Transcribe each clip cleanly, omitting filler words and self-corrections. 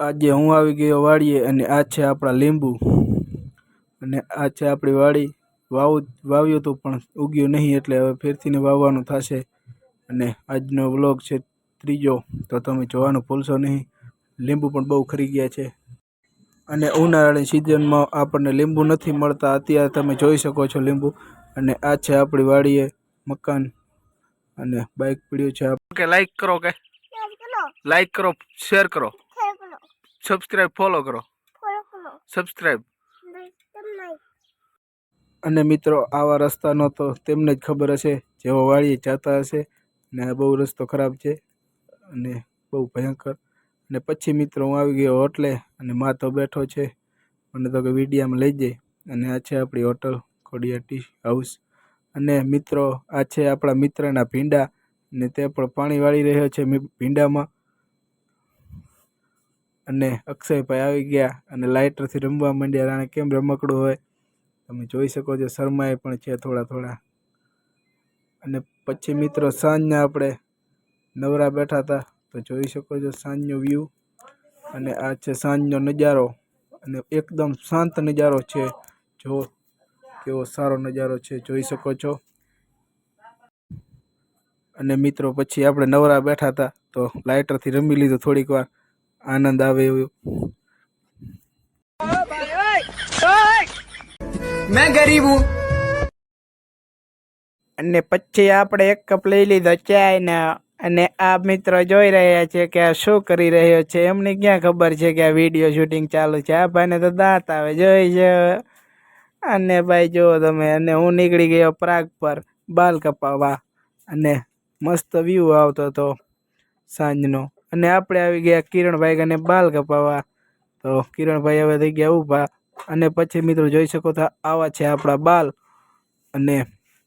આજે હું આવી ગયો વાડીએ અને આ છે આપણા લીંબુ અને આ છે આપણી વાડી વાવ્યું હતું પણ ઉગ્યું નહીં એટલે હવે ફેરથીને વાવવાનું થશે અને આજનો વ્લોગ છે ત્રીજો તો તમે જોવાનું ભૂલશો નહીં। લીંબુ પણ બહુ ખરી ગયા છે અને ઉનાળાની સિઝનમાં આપણને લીંબુ નથી મળતા। અત્યારે તમે જોઈ શકો છો લીંબુ અને આ છે આપણી વાડીએ મકાન અને બાઇક પડ્યું છે। કે લાઈક કરો શેર કરો સબસ્ક્રાઇબ ફોલો કરો સબસ્ક્રાઇબ અને મિત્રો આવા રસ્તાનો તો તેમને જ ખબર હશે જેઓ વાડીએ જતા હશે ને આ બહુ રસ્તો ખરાબ છે અને બહુ ભયંકર। અને પછી મિત્રો હું આવી ગયો હોટલે અને માતો બેઠો છે મને તો કે વિડીયામાં લઈ જાય અને આ છે આપણી હોટલ ખોડિયાર ટી હાઉસ અને મિત્રો આ છે આપણા મિત્રના ભીંડા ને તે પણ પાણી વાળી રહ્યો છે ભીંડામાં અને અક્ષયભાઈ આવી ગયા અને લાઇટરથી રમવા માંડ્યા। રાણે કેમ રમકડું હોય તમે જોઈ શકો છો શરમાય પણ છે થોડા અને પછી મિત્રો સાંજના આપણે નવરા બેઠા હતા તો જોઈ શકો છો સાંજનો વ્યૂ અને આ છે સાંજનો નજારો અને એકદમ શાંત નજારો છે। જો કેવો સારો નજારો છે જોઈ શકો છો। અને મિત્રો પછી આપણે નવરા બેઠા હતા તો લાઇટરથી રમી લીધું થોડીક વાર આનંદ આવે એવું। मैं गरीब हूँ અને પછી આપણે એક કપ લઈ લીધો ચાયના અને આ મિત્રો જોઈ રહ્યા છે કે આ શું કરી રહ્યો છે। એમને ક્યાં ખબર છે કે આ વિડીયો શૂટિંગ ચાલુ છે। આ ભાઈને તો દાંત આવે જોઈ છે અને ભાઈ જુઓ તમે। અને હું નીકળી ગયો પ્રાગ પર બાલ કપાવવા અને મસ્ત વ્યૂ આવતો હતો સાંજનો અને આપણે આવી ગયા કિરણભાઈ કને બાલ કપાવવા તો કિરણભાઈ હવે થઈ ગયા ઊભા અને પછી મિત્રો જોઈ શકો તો આવા છે આપણા બાલ અને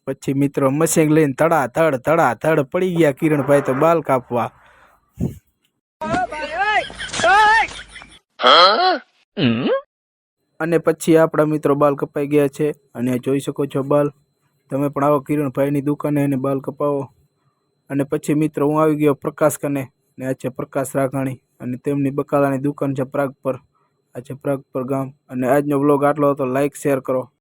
પછી મિત્રો મશીન લઈને ધડાધડ પડી ગયા કિરણભાઈ તો બાલ કાપવા અને પછી આપણા મિત્રો બાલ કપાઈ ગયા છે અને જોઈ શકો છો બાલ તમે પણ આવો કિરણભાઈની દુકાને એને બાલ કપાવો। અને પછી મિત્રો હું આવી ગયો પ્રકાશ કને ને આ છે પ્રકાશ રાઘાણી અને તેમની બકાલાની દુકાન છે પ્રાગ પર। આ છે પ્રાગ પર ગામ અને આજનો વ્લોગ આટલો હતો। લાઈક શેર કરો।